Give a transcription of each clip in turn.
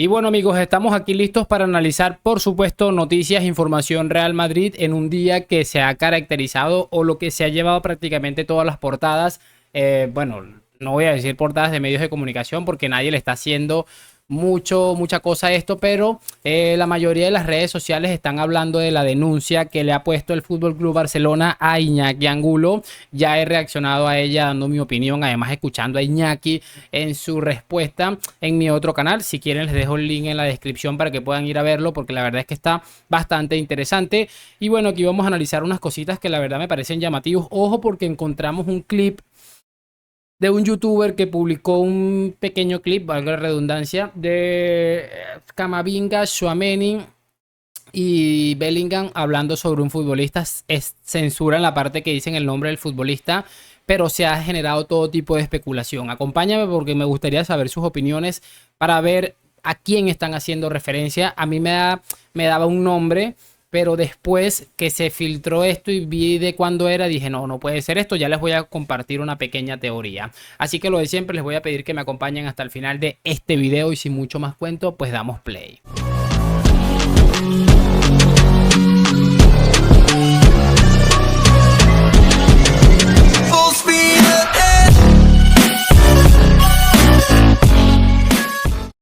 Y bueno amigos, estamos aquí listos para analizar, por supuesto, noticias, información Real Madrid en un día que se ha caracterizado o lo que se ha llevado prácticamente todas las portadas. Bueno, no voy a decir portadas de medios de comunicación porque nadie le está haciendo mucha cosa a esto, pero la mayoría de las redes sociales están hablando de la denuncia que le ha puesto el Fútbol Club Barcelona a Iñaki Angulo. Ya he reaccionado a ella dando mi opinión, además escuchando a Iñaki en su respuesta en mi otro canal. Si quieren les dejo el link en la descripción para que puedan ir a verlo porque la verdad es que está bastante interesante. Y bueno, aquí vamos a analizar unas cositas que la verdad me parecen llamativos. Ojo porque encontramos un clip de un youtuber que publicó un pequeño clip, valga la redundancia, de Camavinga, Tchouaméni y Bellingham hablando sobre un futbolista. Censuran la parte que dicen el nombre del futbolista, pero se ha generado todo tipo de especulación. Acompáñame porque me gustaría saber sus opiniones para ver a quién están haciendo referencia. A mí me daba un nombre, pero después que se filtró esto y vi de cuándo era, dije, no, no puede ser esto. Ya les voy a compartir una pequeña teoría. Así que lo de siempre, les voy a pedir que me acompañen hasta el final de este video y sin mucho más cuento, pues damos play.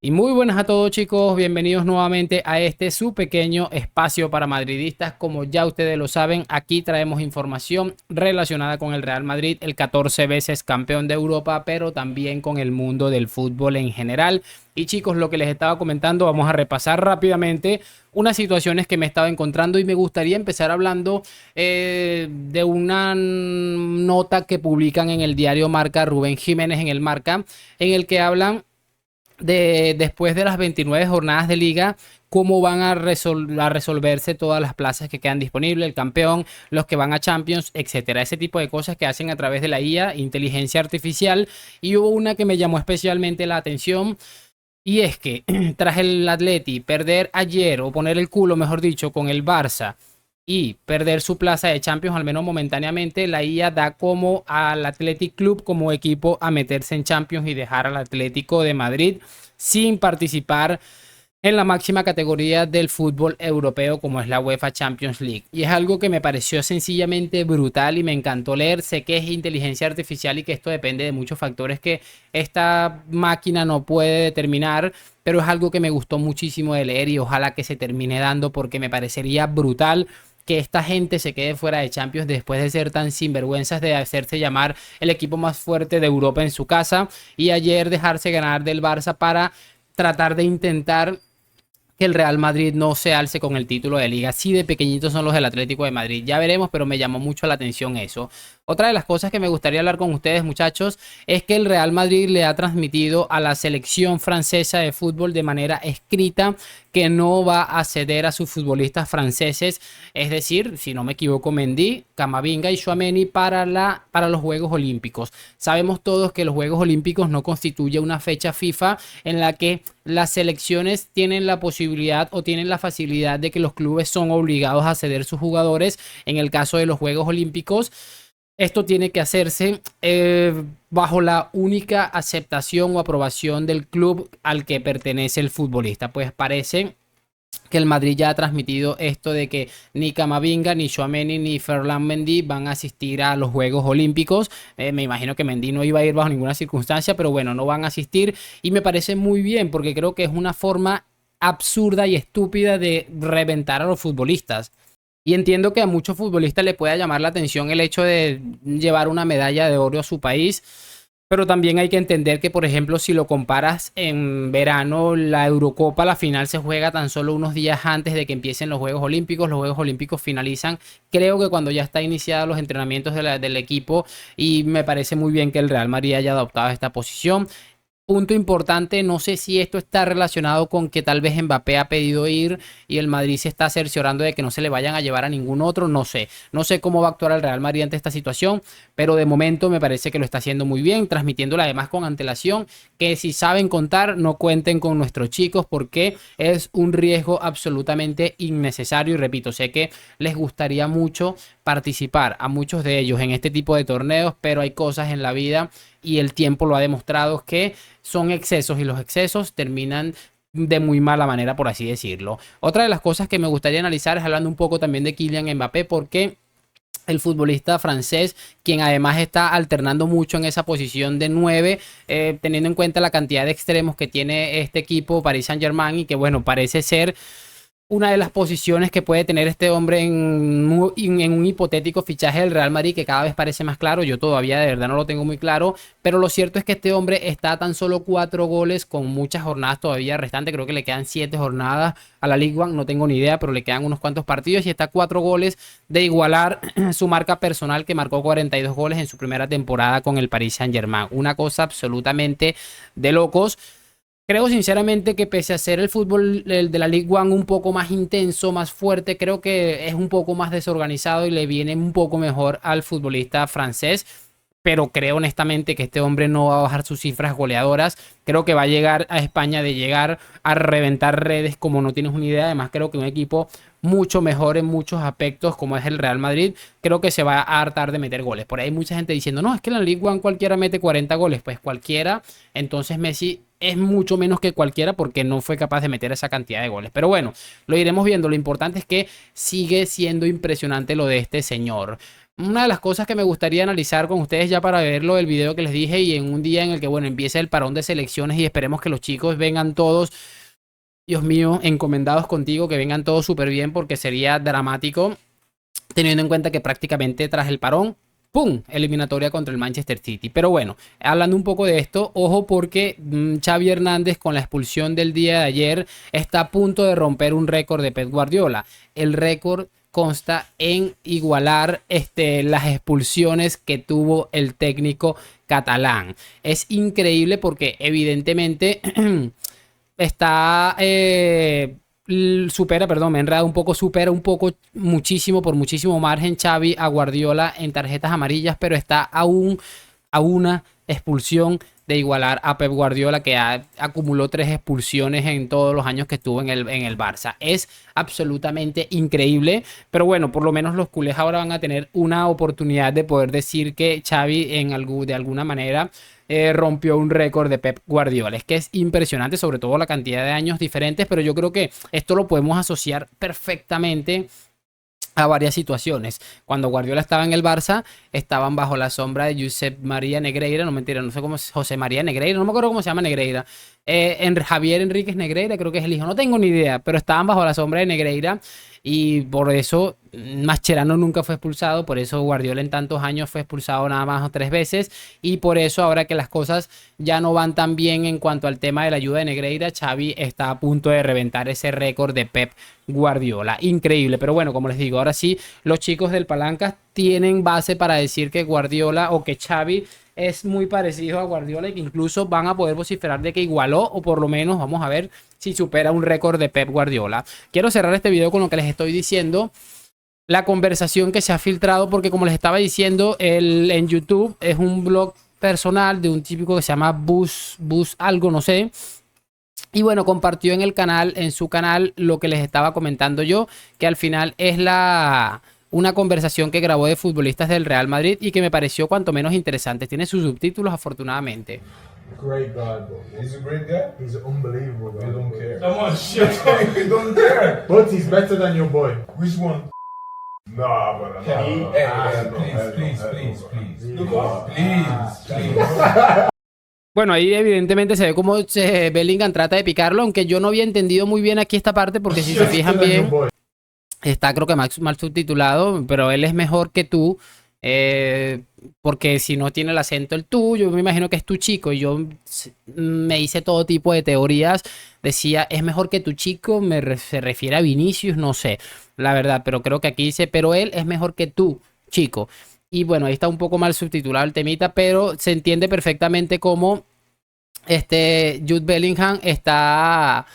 Y muy buenas a todos chicos, bienvenidos nuevamente a este su pequeño espacio para madridistas. Como ya ustedes lo saben, aquí traemos información relacionada con el Real Madrid, el 14 veces campeón de Europa, pero también con el mundo del fútbol en general. Y chicos, lo que les estaba comentando, vamos a repasar rápidamente unas situaciones que me estaba encontrando y me gustaría empezar hablando de una nota que publican en el diario Marca, Rubén Jiménez en el Marca, en el que hablan de después de las 29 jornadas de liga, cómo van a resolverse todas las plazas que quedan disponibles, el campeón, los que van a Champions, etcétera. Ese tipo de cosas que hacen a través de la IA, inteligencia artificial. Y hubo una que me llamó especialmente la atención. Y es que tras el Atleti perder ayer, o poner el culo, mejor dicho, con el Barça, y perder su plaza de Champions, al menos momentáneamente, la IA da como al Athletic Club como equipo a meterse en Champions y dejar al Atlético de Madrid sin participar en la máxima categoría del fútbol europeo como es la UEFA Champions League. Y es algo que me pareció sencillamente brutal y me encantó leer. Sé que es inteligencia artificial y que esto depende de muchos factores que esta máquina no puede determinar, pero es algo que me gustó muchísimo de leer y ojalá que se termine dando porque me parecería brutal que esta gente se quede fuera de Champions después de ser tan sinvergüenzas de hacerse llamar el equipo más fuerte de Europa en su casa y ayer dejarse ganar del Barça para tratar de intentar que el Real Madrid no se alce con el título de liga. Sí, de pequeñitos son los del Atlético de Madrid. Ya veremos, pero me llamó mucho la atención eso. Otra de las cosas que me gustaría hablar con ustedes, muchachos, es que el Real Madrid le ha transmitido a la selección francesa de fútbol de manera escrita que no va a ceder a sus futbolistas franceses. Es decir, si no me equivoco, Mendy, Camavinga y Tchouaméni para los Juegos Olímpicos. Sabemos todos que los Juegos Olímpicos no constituye una fecha FIFA en la que las selecciones tienen la posibilidad o tienen la facilidad de que los clubes son obligados a ceder sus jugadores. En el caso de los Juegos Olímpicos, esto tiene que hacerse bajo la única aceptación o aprobación del club al que pertenece el futbolista. Pues parece que el Madrid ya ha transmitido esto de que ni Camavinga, ni Tchouaméni, ni Ferland Mendy van a asistir a los Juegos Olímpicos. Me imagino que Mendy no iba a ir bajo ninguna circunstancia, pero bueno, no van a asistir y me parece muy bien porque creo que es una forma absurda y estúpida de reventar a los futbolistas. Y entiendo que a muchos futbolistas le pueda llamar la atención el hecho de llevar una medalla de oro a su país. Pero también hay que entender que, por ejemplo, si lo comparas en verano, la Eurocopa, la final se juega tan solo unos días antes de que empiecen los Juegos Olímpicos. Los Juegos Olímpicos finalizan, creo que cuando ya está iniciados los entrenamientos del equipo. Y me parece muy bien que el Real Madrid haya adoptado esta posición. Punto importante, no sé si esto está relacionado con que tal vez Mbappé ha pedido ir y el Madrid se está cerciorando de que no se le vayan a llevar a ningún otro, no sé. No sé cómo va a actuar el Real Madrid ante esta situación, pero de momento me parece que lo está haciendo muy bien, transmitiéndola además con antelación, que si saben contar, no cuenten con nuestros chicos porque es un riesgo absolutamente innecesario y repito, sé que les gustaría mucho participar a muchos de ellos en este tipo de torneos, pero hay cosas en la vida y el tiempo lo ha demostrado que son excesos y los excesos terminan de muy mala manera, por así decirlo. Otra de las cosas que me gustaría analizar es hablando un poco también de Kylian Mbappé, porque el futbolista francés, quien además está alternando mucho en esa posición de 9, teniendo en cuenta la cantidad de extremos que tiene este equipo Paris Saint-Germain, y que bueno, parece ser una de las posiciones que puede tener este hombre en un hipotético fichaje del Real Madrid, que cada vez parece más claro. Yo todavía de verdad no lo tengo muy claro, pero lo cierto es que este hombre está a tan solo 4 goles con muchas jornadas todavía restantes. Creo que le quedan 7 jornadas a la Ligue 1, no tengo ni idea, pero le quedan unos cuantos partidos y está a 4 goles de igualar su marca personal, que marcó 42 goles en su primera temporada con el Paris Saint-Germain. Una cosa absolutamente de locos. Creo sinceramente que pese a ser el fútbol de la Ligue 1 un poco más intenso, más fuerte, creo que es un poco más desorganizado y le viene un poco mejor al futbolista francés. Pero creo honestamente que este hombre no va a bajar sus cifras goleadoras. Creo que va a llegar a España de llegar a reventar redes como no tienes una idea. Además, creo que un equipo mucho mejor en muchos aspectos como es el Real Madrid, creo que se va a hartar de meter goles. Por ahí hay mucha gente diciendo, no, es que en la Ligue 1 cualquiera mete 40 goles. Pues cualquiera. Entonces Messi es mucho menos que cualquiera porque no fue capaz de meter esa cantidad de goles. Pero bueno, lo iremos viendo. Lo importante es que sigue siendo impresionante lo de este señor. Una de las cosas que me gustaría analizar con ustedes ya para verlo, el video que les dije, y en un día en el que, bueno, empiece el parón de selecciones y esperemos que los chicos vengan todos, Dios mío, encomendados contigo, que vengan todos súper bien, porque sería dramático, teniendo en cuenta que prácticamente tras el parón, ¡pum!, eliminatoria contra el Manchester City. Pero bueno, hablando un poco de esto, ojo porque Xavi Hernández, con la expulsión del día de ayer, está a punto de romper un récord de Pep Guardiola. El récord consta en igualar las expulsiones que tuvo el técnico catalán. Es increíble porque evidentemente está supera, perdón, me he enredado un poco, supera un poco, muchísimo, por muchísimo margen Xavi a Guardiola en tarjetas amarillas, pero está aún a una expulsión de igualar a Pep Guardiola, que acumuló 3 expulsiones en todos los años que estuvo en el Barça. Es absolutamente increíble, pero bueno, por lo menos los culés ahora van a tener una oportunidad de poder decir que Xavi de alguna manera rompió un récord de Pep Guardiola. Es que es impresionante, sobre todo la cantidad de años diferentes, pero yo creo que esto lo podemos asociar perfectamente a varias situaciones. Cuando Guardiola estaba en el Barça, estaban bajo la sombra de Josep María Negreira, no mentira, no sé cómo es, José María Negreira, no me acuerdo cómo se llama Negreira, Javier Enríquez Negreira, creo que es el hijo, no tengo ni idea, pero estaban bajo la sombra de Negreira y por eso Mascherano nunca fue expulsado, por eso Guardiola en tantos años fue expulsado nada más 3 veces, y por eso ahora que las cosas ya no van tan bien en cuanto al tema de la ayuda de Negreira, Xavi está a punto de reventar ese récord de Pep Guardiola. Increíble, pero bueno, como les digo, ahora sí, los chicos del Palancas tienen base para decir que Guardiola o que Xavi es muy parecido a Guardiola y que incluso van a poder vociferar de que igualó o por lo menos vamos a ver si supera un récord de Pep Guardiola. Quiero cerrar este video con lo que les estoy diciendo. La conversación que se ha filtrado, porque como les estaba diciendo, en YouTube es un blog personal de un típico que se llama Bus algo, no sé. Y bueno, compartió en su canal lo que les estaba comentando yo, que al final es una conversación que grabó de futbolistas del Real Madrid y que me pareció cuanto menos interesante. Tiene sus subtítulos, afortunadamente. Great guy, bro. He's a great guy. He's an unbelievable guy. You don't care. Come on, shit. You don't care. But he's better than your boy. Which one? Nah, but please. Bueno, ahí evidentemente se ve como Bellingham trata de picarlo, aunque yo no había entendido muy bien aquí esta parte, porque si se fijan bien, está creo que mal subtitulado, pero él es mejor que tú, porque si no tiene el acento el tú, yo me imagino que es tu chico, y yo me hice todo tipo de teorías, decía, es mejor que tu chico, se refiere a Vinicius, no sé, la verdad, pero creo que aquí dice, pero él es mejor que tú, chico. Y bueno, ahí está un poco mal subtitulado el temita, pero se entiende perfectamente cómo Jude Bellingham está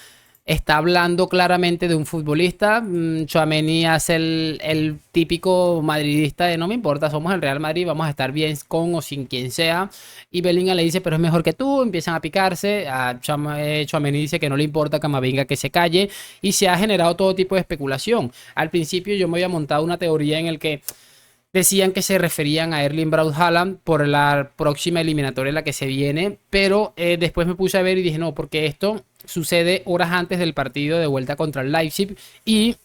hablando claramente de un futbolista. Tchouaméni hace el típico madridista de no me importa, somos el Real Madrid, vamos a estar bien con o sin quien sea. Y Bellingham le dice, pero es mejor que tú, empiezan a picarse. Tchouaméni dice que no le importa a Camavinga que se calle, y se ha generado todo tipo de especulación. Al principio yo me había montado una teoría en el que decían que se referían a Erling Braut Haaland por la próxima eliminatoria en la que se viene, pero después me puse a ver y dije no, porque esto sucede horas antes del partido de vuelta contra el Leipzig y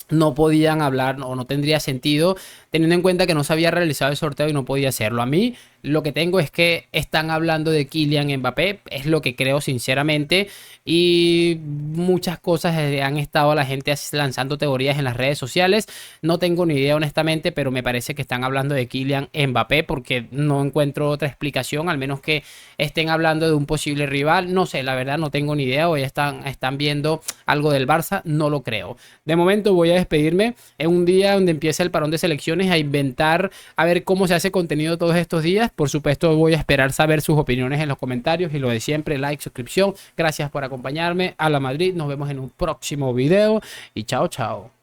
no podían hablar o no tendría sentido teniendo en cuenta que no se había realizado el sorteo y no podía hacerlo. A mí lo que tengo es que están hablando de Kylian Mbappé, es lo que creo sinceramente, y muchas cosas han estado la gente lanzando teorías en las redes sociales. No tengo ni idea honestamente, pero me parece que están hablando de Kylian Mbappé porque no encuentro otra explicación, al menos que estén hablando de un posible rival. No sé, la verdad no tengo ni idea, o ya están viendo algo del Barça, no lo creo. De momento voy a despedirme en un día donde empieza el parón de selecciones, a inventar, a ver cómo se hace contenido todos estos días. Por supuesto voy a esperar saber sus opiniones en los comentarios y lo de siempre, like, suscripción. Gracias por acompañarme. A la Madrid, nos vemos en un próximo video y chao, chao.